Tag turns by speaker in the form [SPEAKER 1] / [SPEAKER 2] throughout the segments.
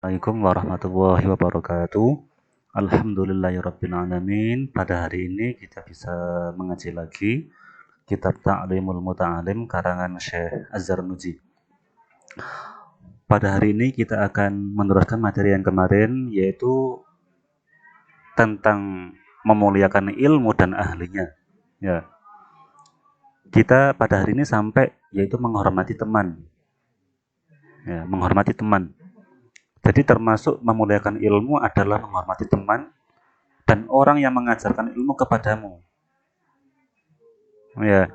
[SPEAKER 1] Assalamualaikum warahmatullahi wabarakatuh. Alhamdulillahirrabbilalamin. Pada hari ini kita bisa mengaji lagi kitab Ta'limul Muta'alim karangan Syekh Az-Zarnuji. Pada hari ini kita akan meneruskan materi yang kemarin, yaitu tentang memuliakan ilmu dan ahlinya. Ya, kita pada hari ini sampai yaitu menghormati teman. Ya, menghormati teman. Jadi termasuk memuliakan ilmu adalah menghormati teman dan orang yang mengajarkan ilmu kepadamu. Ya,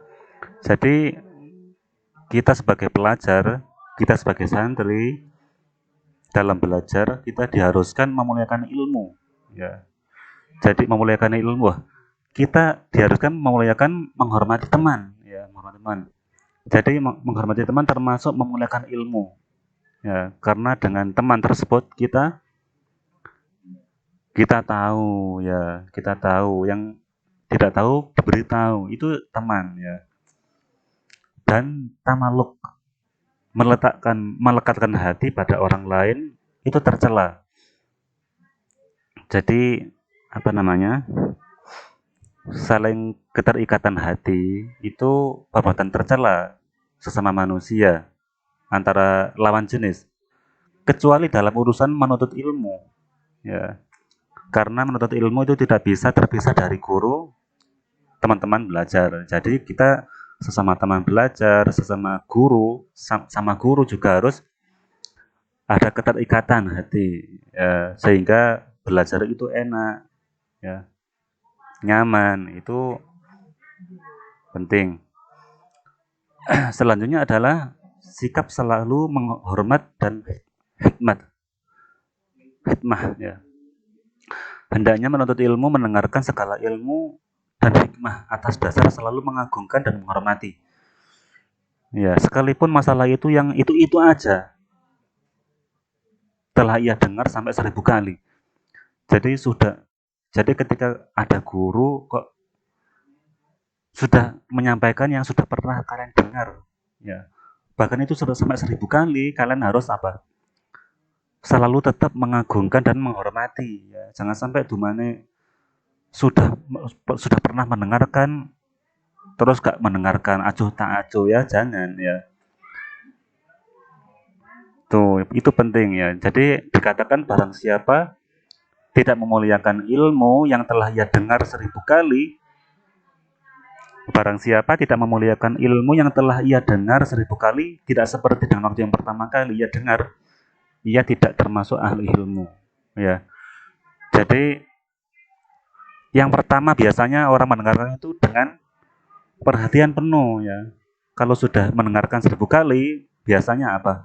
[SPEAKER 1] jadi kita sebagai pelajar, kita sebagai santri dalam belajar kita diharuskan memuliakan ilmu. Ya, jadi memuliakan ilmu, kita diharuskan memuliakan menghormati teman. Ya, menghormati teman. Jadi menghormati teman termasuk memuliakan ilmu. Ya, karena dengan teman tersebut kita tahu, ya kita tahu, yang tidak tahu diberitahu, itu teman, ya. Dan tamaluk, melekatkan hati pada orang lain itu tercela. Jadi apa namanya, saling keterikatan hati itu perbuatan tercela sesama manusia antara lawan jenis, kecuali dalam urusan menuntut ilmu, ya. Karena menuntut ilmu itu tidak bisa terpisah dari guru, teman-teman belajar. Jadi kita sesama teman belajar, sesama guru, sama guru juga harus ada keterikatan hati, ya, sehingga belajar itu enak, ya, nyaman, itu penting. Selanjutnya adalah sikap selalu menghormat dan hikmah, ya. Hendaknya menuntut ilmu mendengarkan segala ilmu dan hikmah atas dasar selalu mengagungkan dan menghormati. Ya, sekalipun masalah itu yang itu aja telah ia dengar sampai 1000 kali. Jadi ketika ada guru kok sudah menyampaikan yang sudah pernah kalian dengar, ya. Bahkan itu sudah sampai 1000 kali, kalian harus apa? Selalu tetap mengagungkan dan menghormati, ya. Jangan sampai dumane sudah sudah pernah mendengarkan terus gak mendengarkan, acuh tak acuh, ya, jangan, ya. Tuh, itu penting, ya. Jadi dikatakan barang siapa tidak memuliakan ilmu yang telah ia dengar 1000 kali, barang siapa tidak memuliakan ilmu yang telah ia dengar 1000 kali, tidak seperti dengan waktu yang pertama kali ia dengar, ia tidak termasuk ahli ilmu, ya. Jadi yang pertama biasanya orang mendengarkan itu dengan perhatian penuh, ya. Kalau sudah mendengarkan 1000 kali, biasanya apa?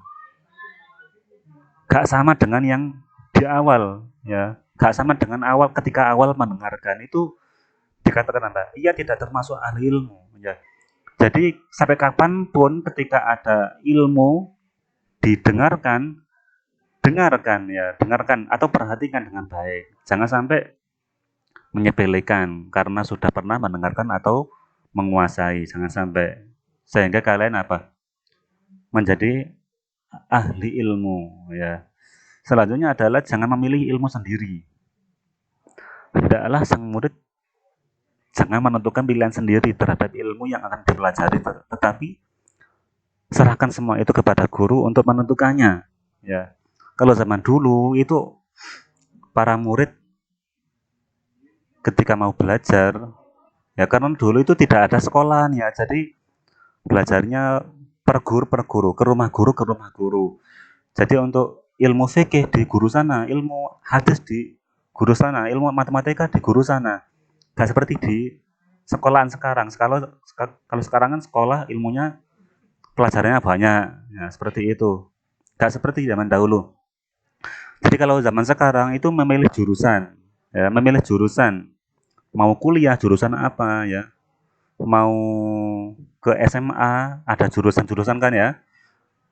[SPEAKER 1] Gak sama dengan yang di awal, ya. Gak sama dengan awal, ketika awal mendengarkan itu dikatakan apa? Ia tidak termasuk ahli ilmu, ya. Jadi sampai kapanpun ketika ada ilmu didengarkan, dengarkan, ya, dengarkan atau perhatikan dengan baik. Jangan sampai menyepelekan karena sudah pernah mendengarkan atau menguasai. Jangan sampai, sehingga kalian apa? Menjadi ahli ilmu, ya. Selanjutnya adalah jangan memilih ilmu sendiri. Hendaklah sang murid jangan menentukan pilihan sendiri terhadap ilmu yang akan dipelajari, tetapi serahkan semua itu kepada guru untuk menentukannya, ya. Kalau zaman dulu itu para murid ketika mau belajar, ya, karena dulu itu tidak ada sekolahan, ya, jadi belajarnya per guru, ke rumah guru, ke rumah guru. Jadi untuk ilmu fikih di guru sana, ilmu hadis di guru sana, ilmu matematika di guru sana. Gak seperti di sekolahan sekarang. Kalau sekarang kan sekolah ilmunya pelajarannya banyak, ya, seperti itu. Gak seperti zaman dahulu. Jadi kalau zaman sekarang itu memilih jurusan, ya, memilih jurusan. Mau kuliah jurusan apa, ya? Mau ke SMA ada jurusan-jurusan kan, ya?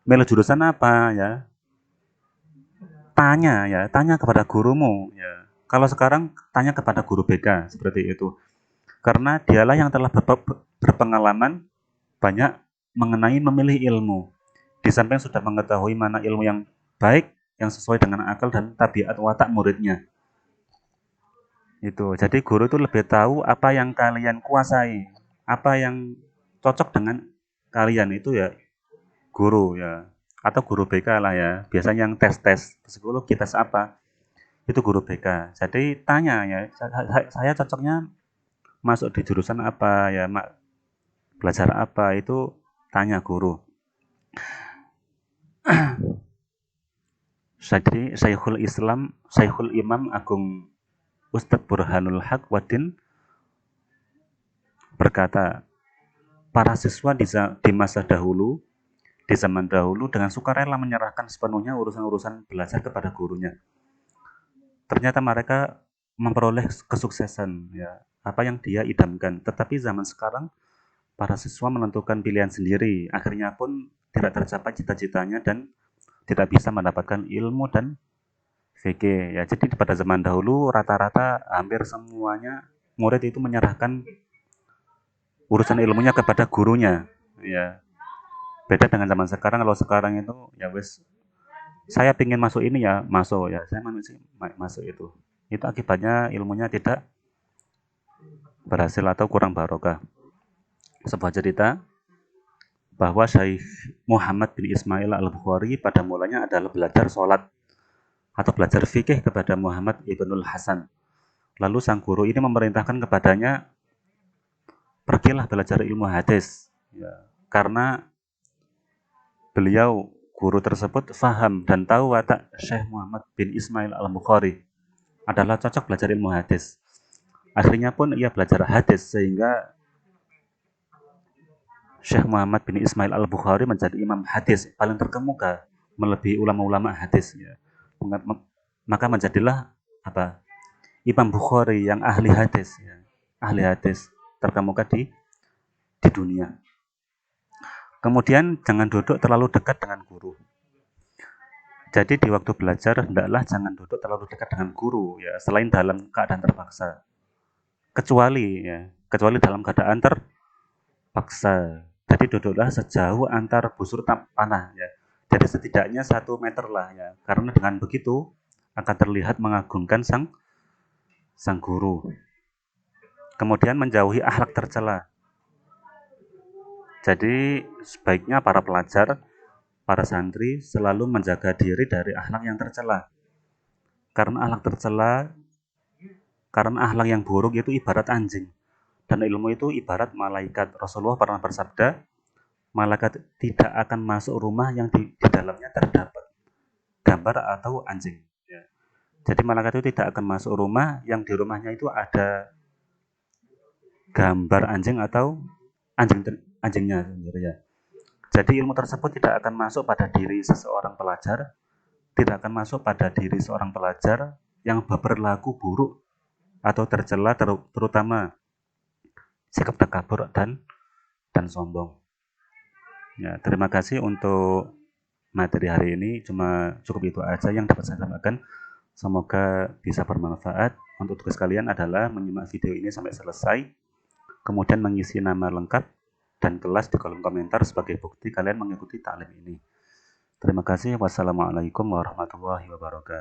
[SPEAKER 1] Milih jurusan apa, ya? Tanya, ya, tanya kepada gurumu, ya. Kalau sekarang tanya kepada guru BK seperti itu. Karena dialah yang telah berpengalaman banyak mengenai memilih ilmu. Di samping sudah mengetahui mana ilmu yang baik, yang sesuai dengan akal dan tabiat watak muridnya. Itu. Jadi guru itu lebih tahu apa yang kalian kuasai, apa yang cocok dengan kalian itu ya guru ya. Atau guru BK lah ya. Biasanya yang tes-tes psikologi, tes apa, itu guru BK. Jadi tanya ya, saya cocoknya masuk di jurusan apa ya, belajar apa, itu tanya guru. Jadi Syekhul Imam Agung Ustadz Burhanul Haq Wadin berkata, para siswa di masa dahulu, di zaman dahulu dengan sukarela menyerahkan sepenuhnya urusan-urusan belajar kepada gurunya. Ternyata mereka memperoleh kesuksesan, ya, apa yang dia idamkan. Tetapi zaman sekarang, para siswa menentukan pilihan sendiri, akhirnya pun tidak tercapai cita-citanya dan tidak bisa mendapatkan ilmu dan VG. Ya, jadi pada zaman dahulu rata-rata hampir semuanya murid itu menyerahkan urusan ilmunya kepada gurunya. Ya, beda dengan zaman sekarang. Kalau sekarang itu ya wes, saya pingin masuk ini ya masuk, ya saya masuk itu akibatnya ilmunya tidak berhasil atau kurang barokah. Sebuah cerita bahwa Syekh Muhammad bin Ismail al-Bukhari pada mulanya adalah belajar sholat atau belajar fikih kepada Muhammad ibnul Hasan. Lalu sang guru ini memerintahkan kepadanya, pergilah belajar ilmu hadis, ya, karena beliau guru tersebut faham dan tahu watak Syekh Muhammad bin Ismail al-Bukhari adalah cocok belajar ilmu hadis. Akhirnya pun ia belajar hadis sehingga Syekh Muhammad bin Ismail al-Bukhari menjadi imam hadis paling terkemuka melebihi ulama-ulama hadis, ya. Maka menjadilah apa? Imam Bukhari yang ahli hadis, ya. Ahli hadis terkemuka di dunia. Kemudian jangan duduk terlalu dekat dengan guru. Jadi di waktu belajar hendaklah jangan duduk terlalu dekat dengan guru, ya, selain dalam keadaan terpaksa. Kecuali dalam keadaan terpaksa. Jadi duduklah sejauh antar busur panah, ya. Jadi setidaknya 1 meter lah, ya. Karena dengan begitu akan terlihat mengagungkan sang guru. Kemudian menjauhi akhlak tercela. Jadi sebaiknya para pelajar, para santri selalu menjaga diri dari akhlak yang tercela. Karena akhlak yang buruk itu ibarat anjing. Dan ilmu itu ibarat malaikat. Rasulullah pernah bersabda, malaikat tidak akan masuk rumah yang di dalamnya terdapat gambar atau anjing. Ya. Jadi malaikat itu tidak akan masuk rumah yang di rumahnya itu ada gambar anjing atau anjingnya sendiri, ya. Jadi ilmu tersebut tidak akan masuk pada diri seseorang pelajar, tidak akan masuk pada diri seorang pelajar yang berlaku buruk atau tercela, terutama sikap takabur dan sombong. Ya, terima kasih untuk materi hari ini, cuma cukup itu aja yang dapat saya sampaikan. Semoga bisa bermanfaat. Untuk tugas kalian adalah menyimak video ini sampai selesai, kemudian mengisi nama lengkap dan kelas di kolom komentar sebagai bukti kalian mengikuti taklim ini. Terima kasih. Wassalamualaikum warahmatullahi wabarakatuh.